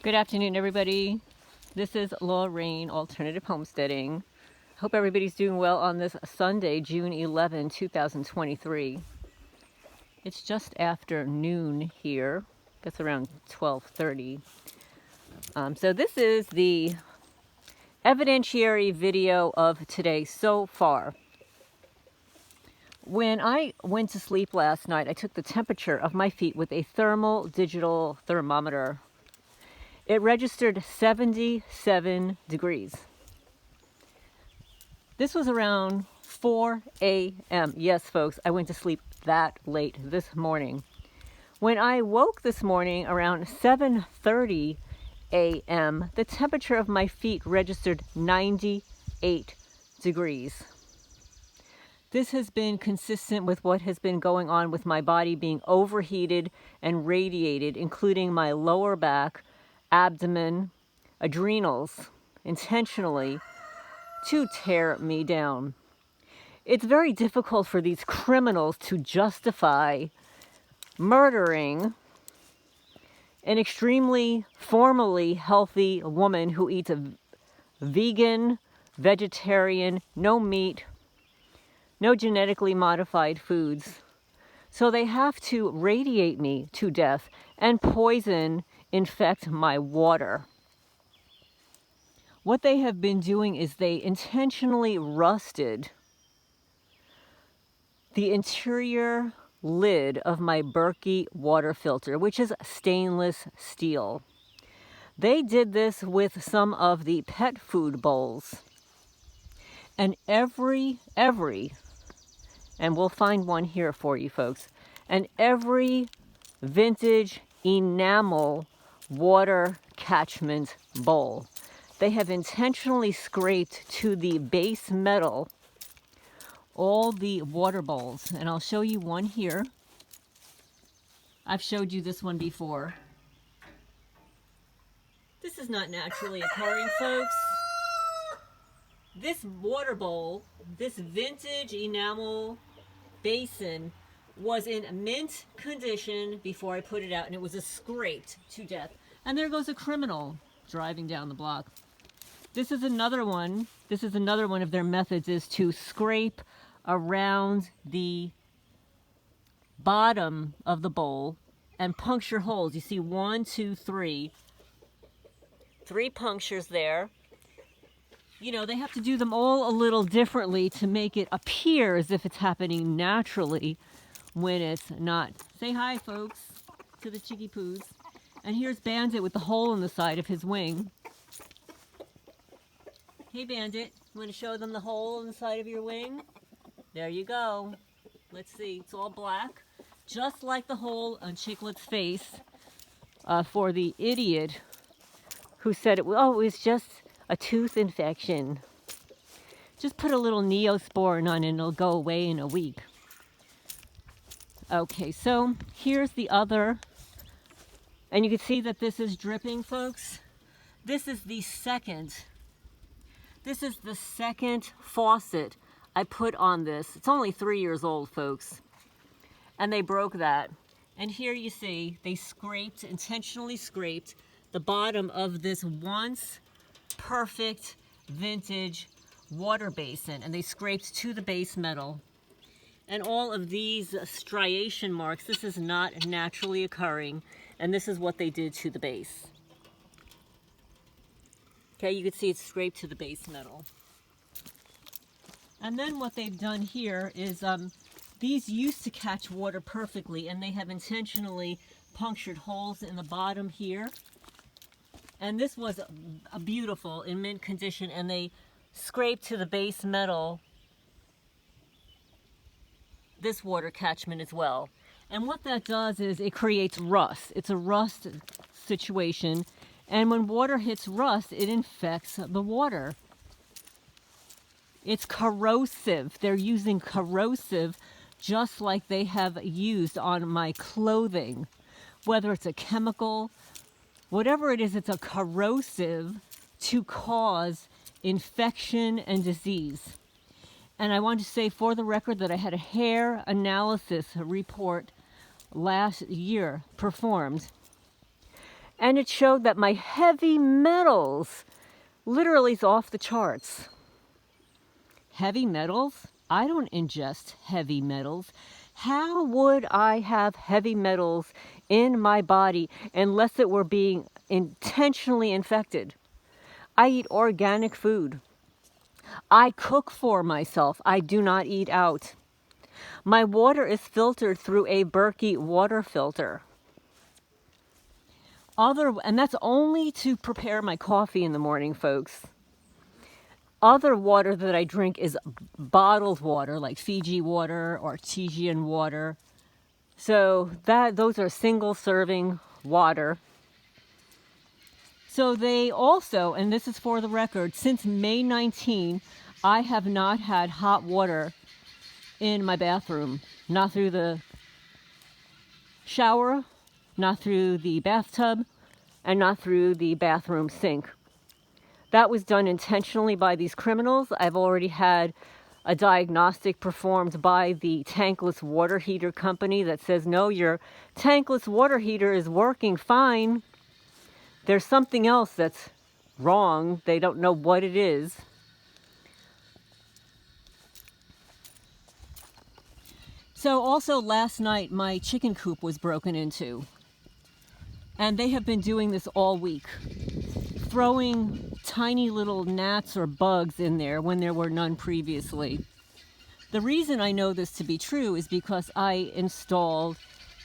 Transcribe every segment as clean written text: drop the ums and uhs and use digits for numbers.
Good afternoon, everybody. This is Lorraine, Alternative Homesteading. Hope everybody's doing well on this Sunday, June 11, 2023. It's just after noon here. It's around 12:30. So this is the evidentiary video of today so far. When I went to sleep last night, I took the temperature of my feet with a thermal digital thermometer. It registered 77 degrees. This was around 4 a.m. Yes, folks, I went to sleep that late this morning. When I woke this morning around 7:30 a.m., the temperature of my feet registered 98 degrees. This has been consistent with what has been going on with my body being overheated and radiated, including my lower back, abdomen, adrenals, intentionally to tear me down. It's very difficult for these criminals to justify murdering an extremely formally healthy woman who eats a vegan, vegetarian, no meat, no genetically modified foods. So they have to radiate me to death and infect my water. What they have been doing is they intentionally rusted the interior lid of my Berkey water filter, which is stainless steel. They did this with some of the pet food bowls. And every, and we'll find one here for you folks, and every vintage enamel water catchment bowl, they have intentionally scraped to the base metal all the water bowls. And I'll show you one here. I've showed you this one before. This is not naturally occurring, folks. This water bowl, this vintage enamel basin, was in mint condition before I put it out, and it was scraped to death. And there goes a criminal driving down the block. This is another one. This is another one of their methods, is to scrape around the bottom of the bowl and puncture holes. You see 1, 2, 3. 3 punctures there. You know, they have to do them all a little differently to make it appear as if it's happening naturally when it's not. Say hi, folks, to the Chicky Poos. And here's Bandit with the hole in the side of his wing. Hey, Bandit, you want to show them the hole in the side of your wing? There you go. Let's see, it's all black, just like the hole on Chicklet's face for the idiot who said it was just a tooth infection. Just put a little Neosporin on and it'll go away in a week. Okay, so here's the other, and you can see that this is dripping, folks. This is the second faucet I put on this. It's only 3 years old, folks, and they broke that. And here you see they intentionally scraped the bottom of this once perfect vintage water basin, and they scraped to the base metal. And all of these striation marks, this is not naturally occurring, and this is what they did to the base. Okay, you can see it's scraped to the base metal. And then what they've done here is these used to catch water perfectly, and they have intentionally punctured holes in the bottom here. And this was a beautiful, in mint condition, and they scraped to the base metal this water catchment as well. And what that does is it creates rust. It's a rust situation, and when water hits rust, it infects the water. It's corrosive. They're using corrosive just like they have used on my clothing. Whether it's a chemical, whatever it is, it's a corrosive to cause infection and disease. And I want to say for the record that I had a hair analysis report last year performed, and it showed that my heavy metals literally is off the charts. Heavy metals? I don't ingest heavy metals. How would I have heavy metals in my body unless it were being intentionally infected? I eat organic food. I cook for myself. I do not eat out. My water is filtered through a Berkey water filter. And that's only to prepare my coffee in the morning, folks. Other water that I drink is bottled water, like Fiji water or Artesian water. So those are single serving water. So they also, and this is for the record, since May 19, I have not had hot water in my bathroom. Not through the shower, not through the bathtub, and not through the bathroom sink. That was done intentionally by these criminals. I've already had a diagnostic performed by the tankless water heater company that says, no, your tankless water heater is working fine. There's something else that's wrong. They don't know what it is. So also last night, my chicken coop was broken into. And they have been doing this all week, throwing tiny little gnats or bugs in there when there were none previously. The reason I know this to be true is because I installed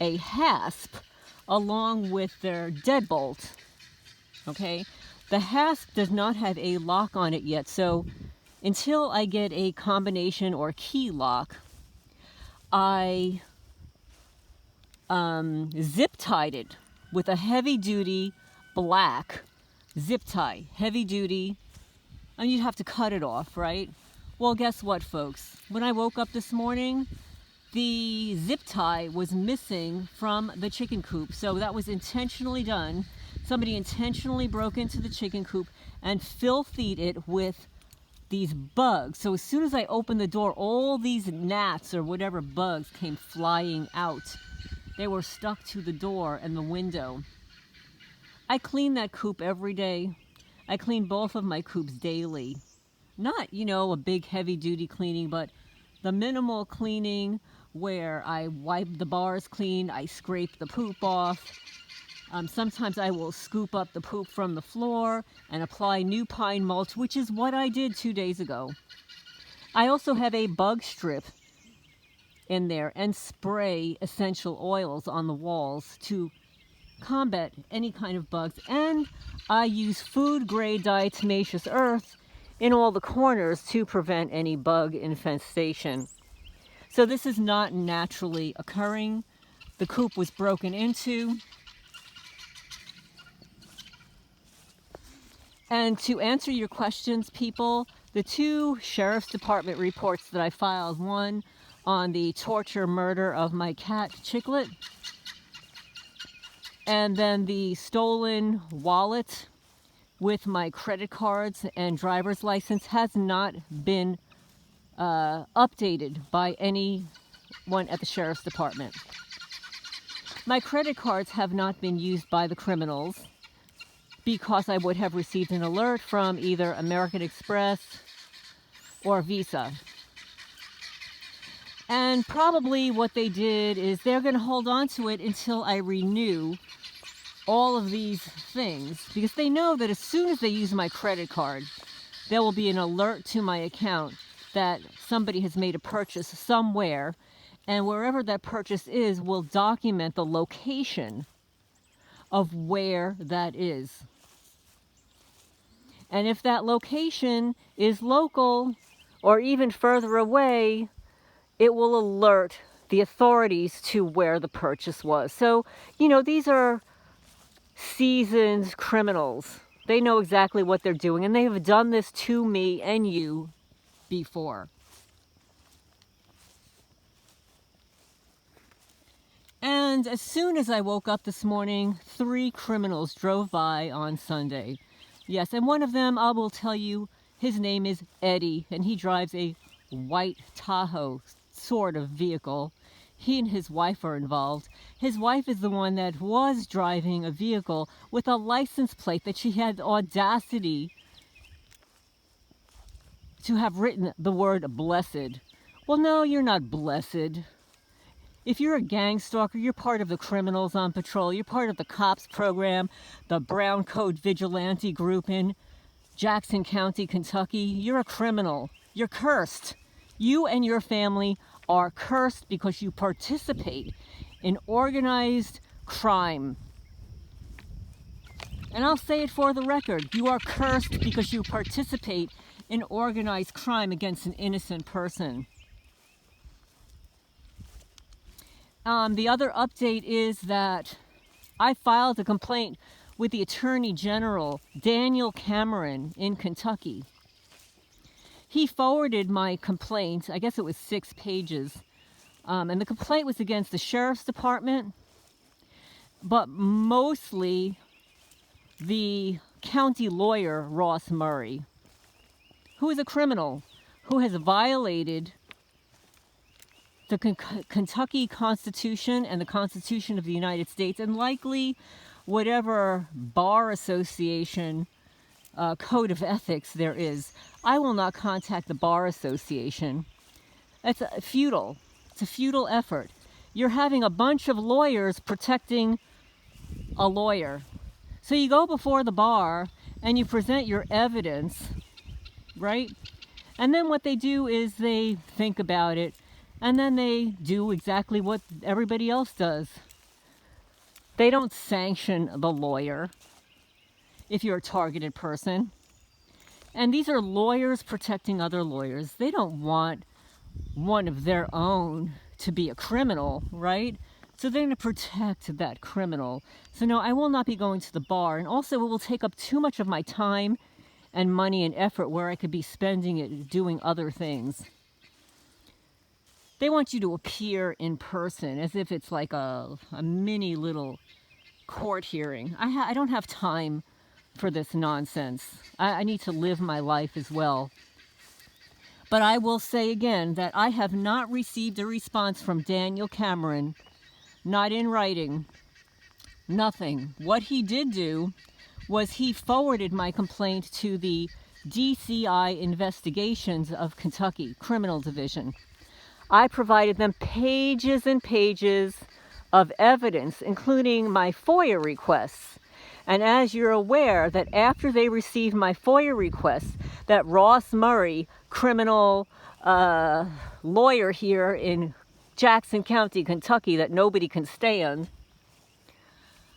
a hasp along with their deadbolt. Okay, the hasp does not have a lock on it yet, so until I get a combination or key lock, I zip tied it with a heavy-duty black zip tie. Heavy-duty, and you'd have to cut it off, right? Well, guess what, folks? When I woke up this morning, the zip tie was missing from the chicken coop, so that was intentionally done. Somebody intentionally broke into the chicken coop and filthied it with these bugs. So as soon as I opened the door, all these gnats or whatever bugs came flying out. They were stuck to the door and the window. I clean that coop every day. I clean both of my coops daily. Not, a big heavy-duty cleaning, but the minimal cleaning where I wipe the bars clean, I scrape the poop off. Sometimes I will scoop up the poop from the floor and apply new pine mulch, which is what I did 2 days ago. I also have a bug strip in there and spray essential oils on the walls to combat any kind of bugs. And I use food-grade diatomaceous earth in all the corners to prevent any bug infestation. So this is not naturally occurring. The coop was broken into. And to answer your questions, people, the 2 Sheriff's Department reports that I filed, one on the torture murder of my cat, Chicklet, and then the stolen wallet with my credit cards and driver's license has not been updated by anyone at the Sheriff's Department. My credit cards have not been used by the criminals because I would have received an alert from either American Express or Visa. And probably what they did is they're going to hold on to it until I renew all of these things, because they know that as soon as they use my credit card, there will be an alert to my account that somebody has made a purchase somewhere, and wherever that purchase is will document the location of where that is. And if that location is local or even further away, it will alert the authorities to where the purchase was. So, these are seasoned criminals. They know exactly what they're doing, and they have done this to me and you before. And as soon as I woke up this morning, 3 criminals drove by on Sunday. Yes, and one of them, I will tell you, his name is Eddie, and he drives a white Tahoe sort of vehicle. He and his wife are involved. His wife is the one that was driving a vehicle with a license plate that she had the audacity to have written the word blessed. Well, no, you're not blessed. If you're a gang stalker, you're part of the criminals on patrol. You're part of the cops program, the brown coat vigilante group in Jackson County, Kentucky. You're a criminal. You're cursed. You and your family are cursed because you participate in organized crime. And I'll say it for the record. You are cursed because you participate in organized crime against an innocent person. The other update is that I filed a complaint with the Attorney General, Daniel Cameron, in Kentucky. He forwarded my complaint, I guess it was 6 pages, and the complaint was against the Sheriff's Department, but mostly the county lawyer, Ross Murray, who is a criminal, who has violated the Kentucky Constitution and the Constitution of the United States, and likely whatever bar association code of ethics there is. I will not contact the bar association. It's futile. It's a futile effort. You're having a bunch of lawyers protecting a lawyer. So you go before the bar and you present your evidence, right? And then what they do is they think about it, and then they do exactly what everybody else does. They don't sanction the lawyer if you're a targeted person. And these are lawyers protecting other lawyers. They don't want one of their own to be a criminal, right? So they're going to protect that criminal. So no, I will not be going to the bar. And also it will take up too much of my time and money and effort where I could be spending it doing other things. They want you to appear in person as if it's like a mini little court hearing. I don't have time for this nonsense. I need to live my life as well. But I will say again that I have not received a response from Daniel Cameron, not in writing, nothing. What he did do was he forwarded my complaint to the DCI Investigations of Kentucky Criminal Division. I provided them pages and pages of evidence, including my FOIA requests. And as you're aware, that after they received my FOIA requests, that Ross Murray, criminal lawyer here in Jackson County, Kentucky, that nobody can stand,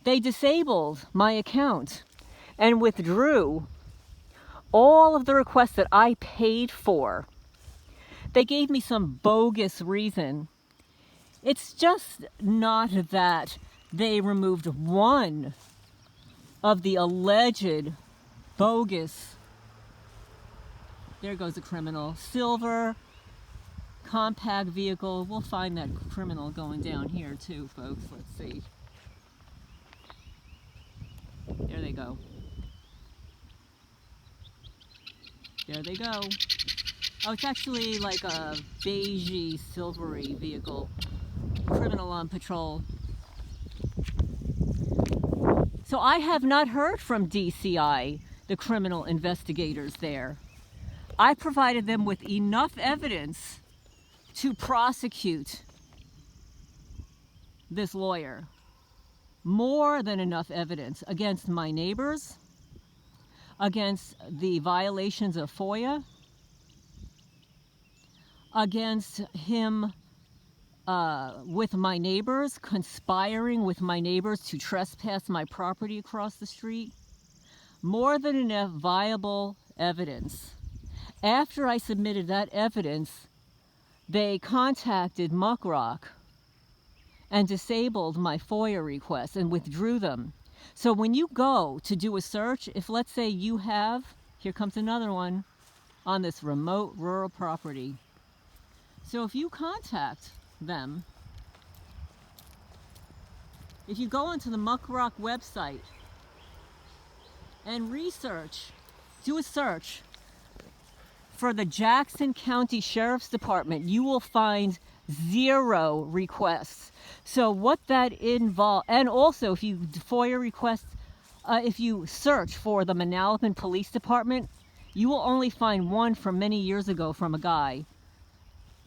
they disabled my account and withdrew all of the requests that I paid for. They gave me some bogus reason. It's just not that they removed one of the alleged bogus, there goes a criminal, silver compact vehicle. We'll find that criminal going down here too, folks. Let's see. There they go. There they go. Oh, it's actually like a beigey, silvery vehicle. Criminal on patrol. So I have not heard from DCI, the criminal investigators there. I provided them with enough evidence to prosecute this lawyer. More than enough evidence against my neighbors, against the violations of FOIA, against him with my neighbors, conspiring with my neighbors to trespass my property across the street. More than enough viable evidence. After I submitted that evidence, they contacted MuckRock and disabled my FOIA requests and withdrew them. So when you go to do a search, if let's say you have, here comes another one, on this remote rural property. So if you contact them, if you go onto the MuckRock website and research, do a search for the Jackson County Sheriff's Department, you will find 0 requests. So what that involves, and also if you FOIA request, if you search for the Manalapan Police Department, you will only find one from many years ago from a guy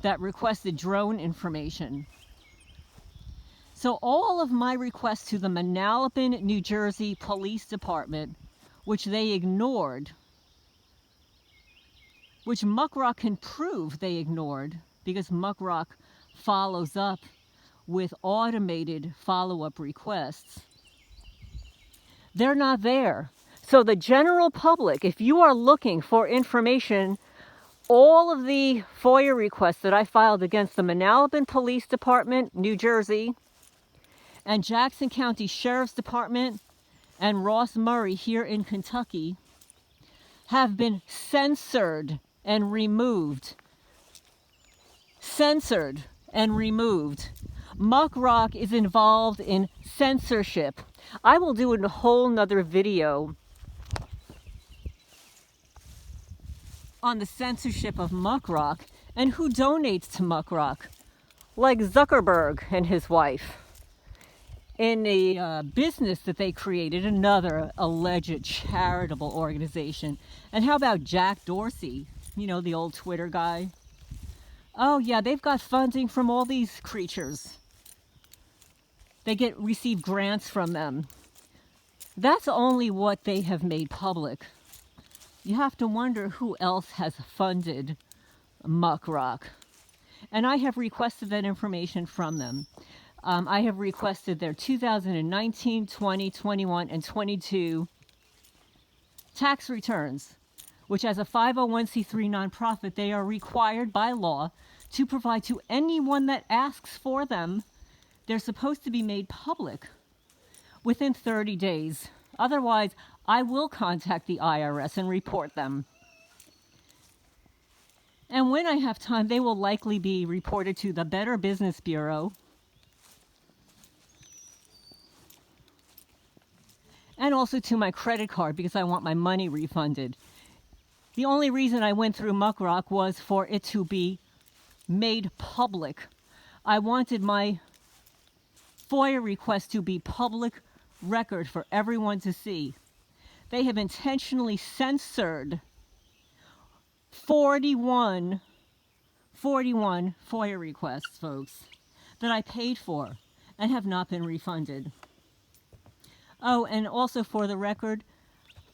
that requested drone information. So all of my requests to the Manalapan, New Jersey Police Department, which they ignored, which MuckRock can prove they ignored, because MuckRock follows up with automated follow-up requests, they're not there. So the general public, if you are looking for information, all of the FOIA requests that I filed against the Manalapan Police Department, New Jersey, and Jackson County Sheriff's Department, and Ross Murray here in Kentucky, have been censored and removed. Censored and removed. MuckRock is involved in censorship. I will do a whole nother video on the censorship of MuckRock and who donates to MuckRock, like Zuckerberg and his wife, in a business that they created, another alleged charitable organization. And how about Jack Dorsey, you know, the old Twitter guy? Oh yeah, they've got funding from all these creatures. They receive grants from them. That's only what they have made public. You have to wonder who else has funded MuckRock. And I have requested that information from them. I have requested their 2019, 20, 21, and 22 tax returns, which as a 501c3 nonprofit, they are required by law to provide to anyone that asks for them. They're supposed to be made public within 30 days. Otherwise, I will contact the IRS and report them. And when I have time, they will likely be reported to the Better Business Bureau and also to my credit card, because I want my money refunded. The only reason I went through MuckRock was for it to be made public. I wanted my FOIA request to be public record for everyone to see. They have intentionally censored 41 FOIA requests, folks, that I paid for and have not been refunded. Oh, and also for the record,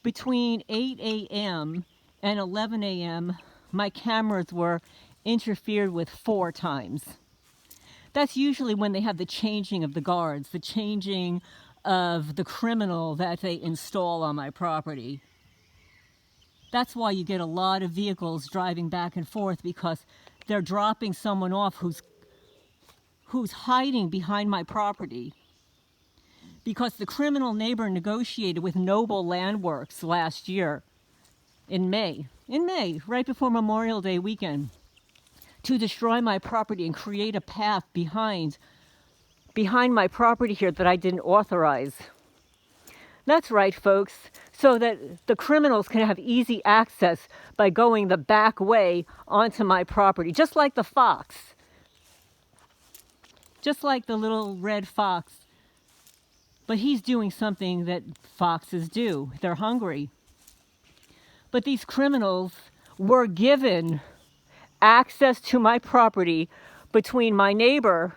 between 8 a.m. and 11 a.m., my cameras were interfered with 4 times. That's usually when they have the changing of the guards, the changing of the criminal that they install on my property. That's why you get a lot of vehicles driving back and forth, because they're dropping someone off who's hiding behind my property. Because the criminal neighbor negotiated with Noble Landworks last year in May, right before Memorial Day weekend, to destroy my property and create a path behind my property here that I didn't authorize. That's right, folks, so that the criminals can have easy access by going the back way onto my property, just like the fox. Just like the little red fox. But he's doing something that foxes do. They're hungry. But these criminals were given access to my property between my neighbor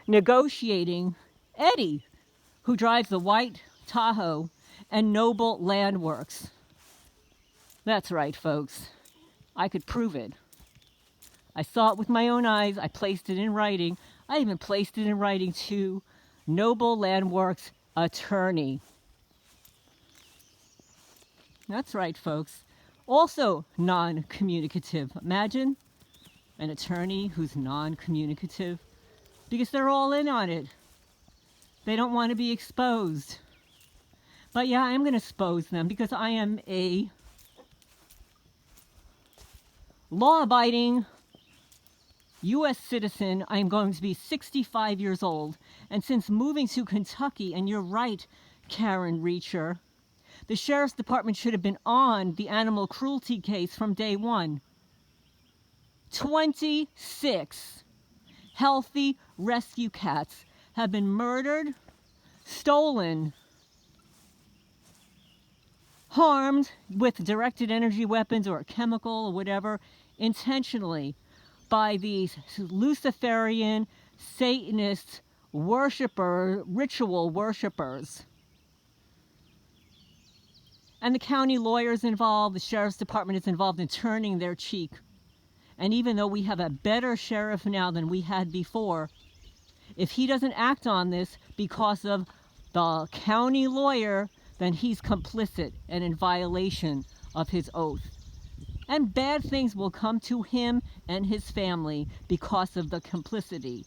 negotiating, Eddie, who drives the white Tahoe, and Noble Landworks. That's right, folks. I could prove it. I saw it with my own eyes. I placed it in writing. I even placed it in writing to Noble Landworks attorney. That's right, folks. Also non-communicative. Imagine an attorney who's non-communicative, because they're all in on it. They don't want to be exposed. But yeah, I'm going to expose them, because I am a law-abiding U.S. citizen. I'm going to be 65 years old. And since moving to Kentucky, and you're right, Karen Reacher, the Sheriff's Department should have been on the animal cruelty case from day one. 26 healthy rescue cats have been murdered, stolen, harmed with directed energy weapons or a chemical or whatever, intentionally by these Luciferian, Satanist ritual worshipers. And the county lawyer's involved, the sheriff's department is involved in turning their cheek. And even though we have a better sheriff now than we had before, if he doesn't act on this because of the county lawyer, then he's complicit and in violation of his oath. And bad things will come to him and his family because of the complicitness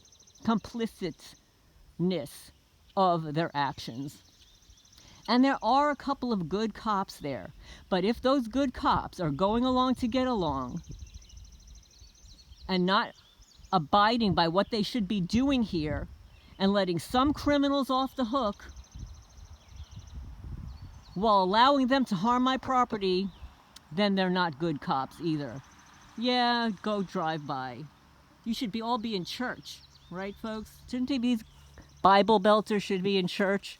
of their actions. And there are a couple of good cops there. But if those good cops are going along to get along and not abiding by what they should be doing here and letting some criminals off the hook while allowing them to harm my property, then they're not good cops either. Yeah, go drive by. You should all be in church, right, folks? Shouldn't these Bible belters should be in church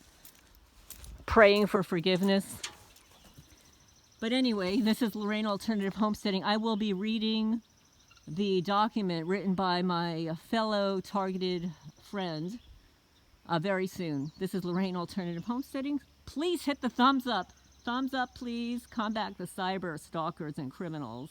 praying for forgiveness? But anyway, this is Lorraine Alternative Homesteading. I will be reading the document written by my fellow targeted friend very soon. This is Lorraine Alternative Homesteading. Please hit the thumbs up. Thumbs up, please. Combat the cyber stalkers and criminals.